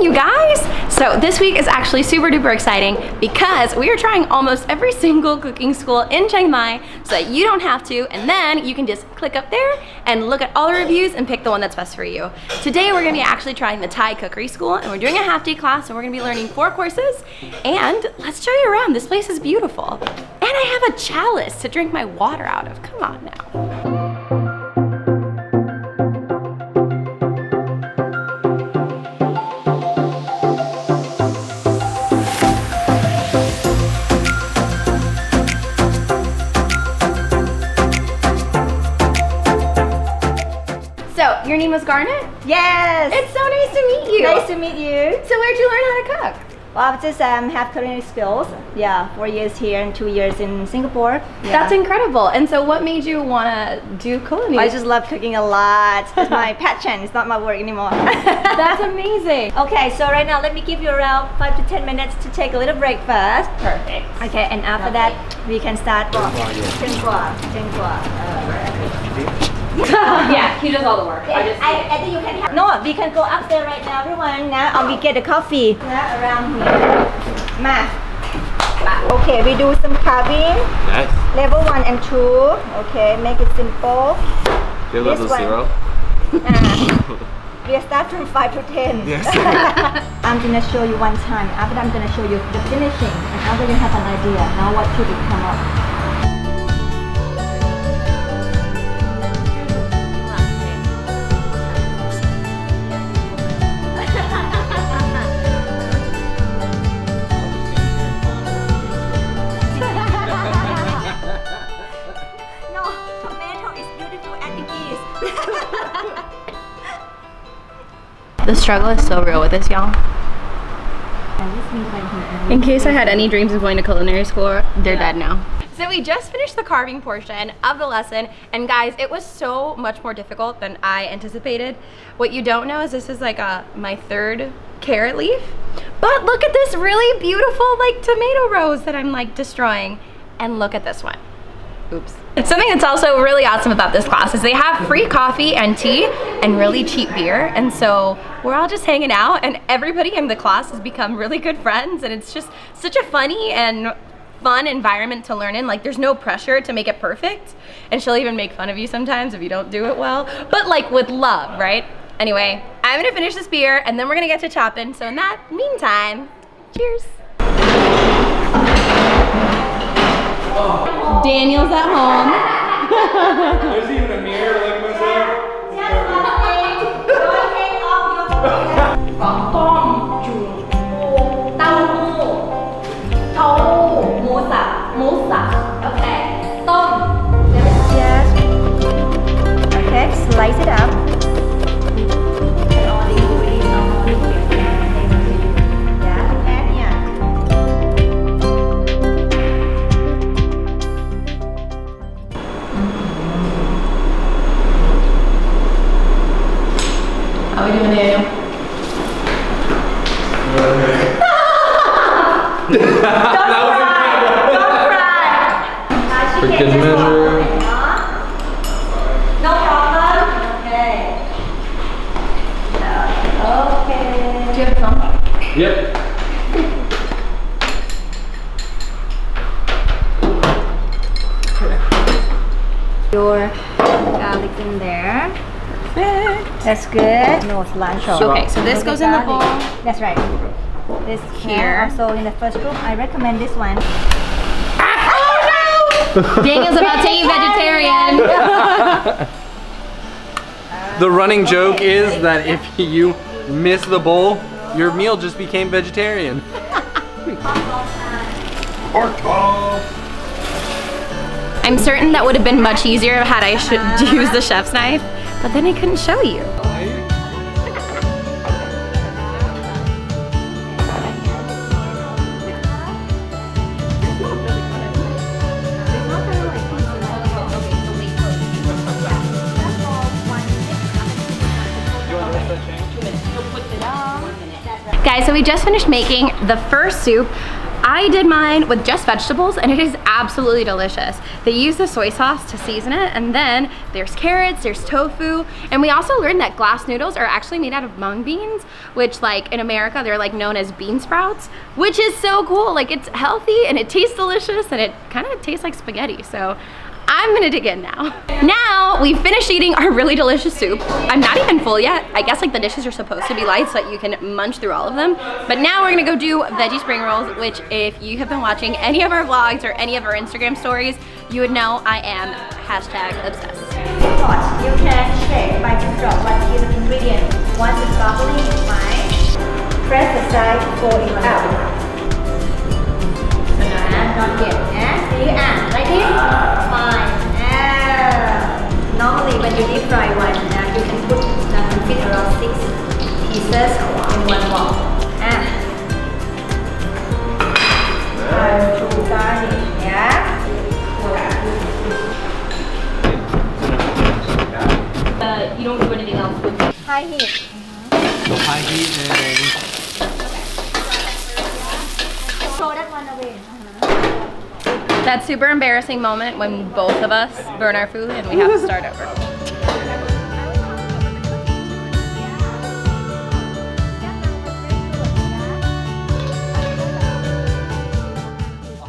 you guys! So this week is actually super duper exciting because we are trying almost every single cooking school in Chiang Mai so that you don't have to, and then you can just click up there and look at all the reviews and pick the one that's best for you. Today we're gonna be actually trying the Thai Cookery School, and we're doing a half-day class, and we're gonna be learning 4 courses, and let's show you around. This place is beautiful. And I have a chalice to drink my water out of. Come on now. So, your name was Garnet? Yes! It's so nice to meet you! Nice to meet you. So where'd you learn how to cook? Well, I just have culinary skills. Yeah, 4 years here and 2 years in Singapore. Yeah. That's incredible. And so what made you want to do culinary? I just love cooking a lot. It's my passion. It's not my work anymore. That's amazing. Okay, so right now let me give you around 5 to 10 minutes to take a little break first. Perfect. Okay, and after that we can start. Yeah, he does all the work. I think you can have. No, we can go upstairs right now, everyone. Now we get the coffee around here. Okay, we do some carving. Nice. Level 1 and 2. Okay, make it simple. Do you have level 0? We start from 5 to 10. Yes. I'm gonna show you one time. After that, I'm gonna show you the finishing, and after you have an idea, now what should it come up? The struggle is so real with this, y'all. In case I had any dreams of going to culinary school, they're dead now. So we just finished the carving portion of the lesson, and guys, it was so much more difficult than I anticipated. What you don't know is this is like my 3rd carrot leaf, but look at this really beautiful like tomato rose that I'm like destroying, and look at this one. Oops. Something that's also really awesome about this class is they have free coffee and tea and really cheap beer, and so we're all just hanging out, and everybody in the class has become really good friends, and it's just such a funny and fun environment to learn in. Like, there's no pressure to make it perfect, and she'll even make fun of you sometimes if you don't do it well, but like with love, right? Anyway, I'm gonna finish this beer and then we're gonna get to chopping, so in that meantime, cheers. Daniel's at home. There's even a mirror to look at myself. Okay. Yes. Okay, slice it up. How are we doing, Daniel? Don't cry! For good measure. No problem. Okay. Okay. Do you have a phone? Yep. Your garlic in there. Perfect. That's good. No cilantro. Okay, so this goes in the bowl. That's right. This Here. So in the first group, I recommend this one. Oh no! Daniel's about to eat vegetarian. The running joke is that if you miss the bowl, your meal just became vegetarian. I'm certain that would have been much easier had I used the chef's knife, but then I couldn't show you. Guys, so we just finished making the first soup. I did mine with just vegetables, and it is absolutely delicious. They use the soy sauce to season it, and then there's carrots, there's tofu, and we also learned that glass noodles are actually made out of mung beans, which like in America they're like known as bean sprouts, which is so cool. Like it's healthy and it tastes delicious and it kind of tastes like spaghetti. So I'm gonna dig in now. Now we finished eating our really delicious soup. I'm not even full yet. I guess like the dishes are supposed to be light so that you can munch through all of them. But now we're gonna go do veggie spring rolls, which if you have been watching any of our vlogs or any of our Instagram stories, you would know I am #obsessed. You can check by the drop what is the ingredient. Once it's bubbling, it's fine. Press the side, fold it out. Not yet. Like this? Fine. Normally when you deep fry one, you can put fit around 6 pieces in one bowl. Time to garnish, yeah? You don't do anything else with it. High heat. So high heat and... Throw that one away. That super embarrassing moment when both of us burn our food and we have to start over.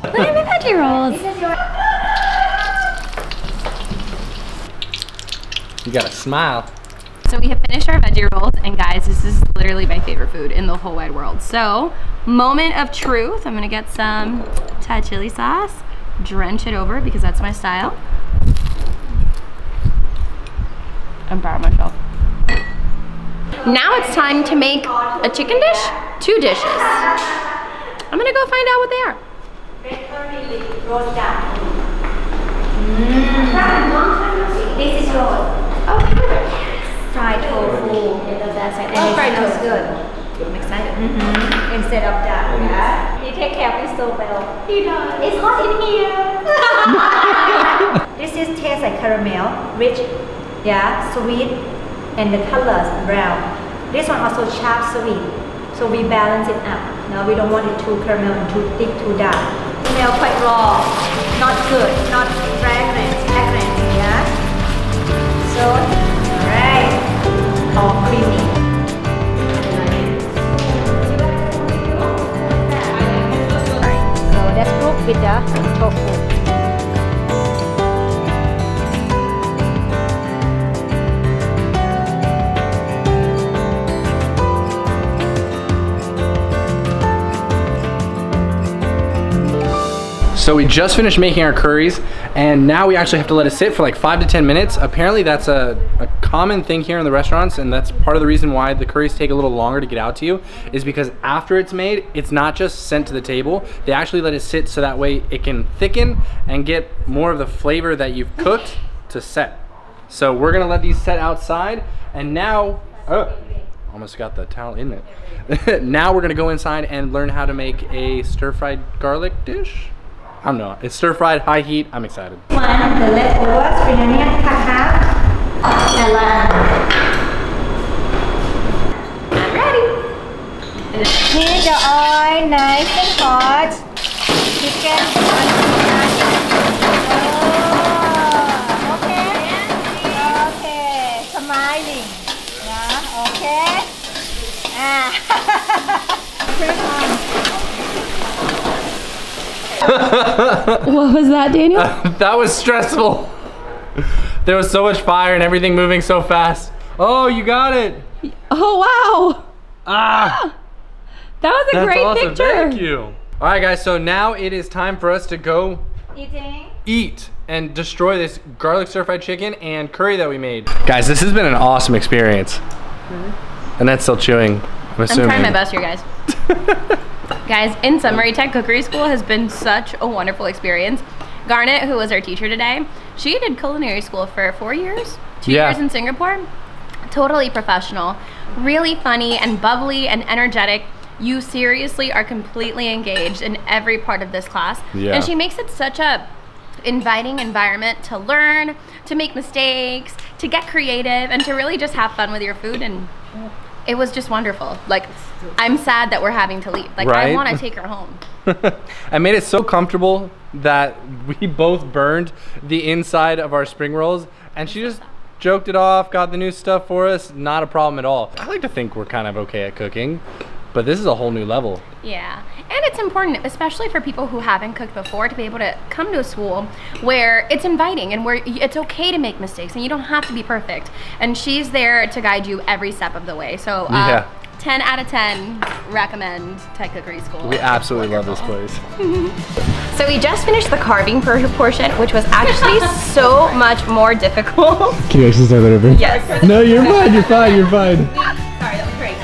Look at my veggie rolls. You gotta smile. So we have finished our veggie rolls, and guys, this is literally my favorite food in the whole wide world. So, moment of truth. I'm gonna get some Thai chili sauce, drench it over because that's my style. I'm proud of myself. Now it's time to make a chicken dish, 2 dishes. I'm gonna go find out what they are. This is yours. Oh, perfect. Fried tofu. And it smells good. I'm excited. Instead of that, yeah. He take care of me so well. He does. It's hot in here. This is tastes like caramel, rich, yeah, sweet, and the color is brown. This one also sharp, sweet. So we balance it up. Now we don't want it too caramel and too thick, too dark. Smell quite raw, not good, not fragrant, yeah. So, alright, all creamy. Let's cook with the tofu. So we just finished making our curries, and now we actually have to let it sit for like 5 to 10 minutes. Apparently that's a common thing here in the restaurants, and that's part of the reason why the curries take a little longer to get out to you, is because after it's made, it's not just sent to the table. They actually let it sit so that way it can thicken and get more of the flavor that you've cooked to set. So we're gonna let these set outside, and now, oh, almost got the towel in it. Now we're gonna go inside and learn how to make a stir-fried garlic dish. I don't know, it's stir-fried, high heat, I'm excited. One, the leftover spring onion cut half, and I'm ready. heat the oil nice and hot. Chicken. Okay, smiling. Yeah, okay. Turn on. What was that, Daniel? That was stressful. There was so much fire and everything moving so fast. Oh, you got it. Oh, wow. Ah. That was a great awesome. picture. Thank you. All right, guys, so now it is time for us to go Eating. eat and destroy this garlic stir-fried chicken and curry that we made. Guys, this has been an awesome experience. And that's still chewing, I'm assuming. I'm trying my best here, guys. Guys, in summary, Thai Cookery School has been such a wonderful experience. Garnet, who was our teacher today, she did culinary school for 4 years, 2 years in Singapore. Totally professional, really funny and bubbly and energetic. You seriously are completely engaged in every part of this class. And she makes it such a inviting environment to learn, to make mistakes, to get creative, and to really just have fun with your food. And it was just wonderful. Like, I'm sad that we're having to leave. Like, I want to take her home. I made it so comfortable that we both burned the inside of our spring rolls, and she just joked it off, got the new stuff for us. Not a problem at all. I like to think we're kind of okay at cooking, but this is a whole new level. Yeah, and it's important, especially for people who haven't cooked before, to be able to come to a school where it's inviting and where it's okay to make mistakes and you don't have to be perfect. And she's there to guide you every step of the way. So 10 out of 10 recommend Thai Cookery School. We absolutely love this place. So we just finished the carving portion, which was actually so much more difficult. Can you actually start that over? Yes. No, you're fine, you're fine, you're fine. Sorry, that was great.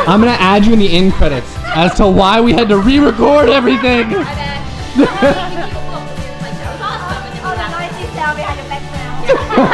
I'm gonna add you in the end credits as to why we had to re-record everything. And then, people looked at me like, that was awesome. And Oh, the noisy sound behind the background.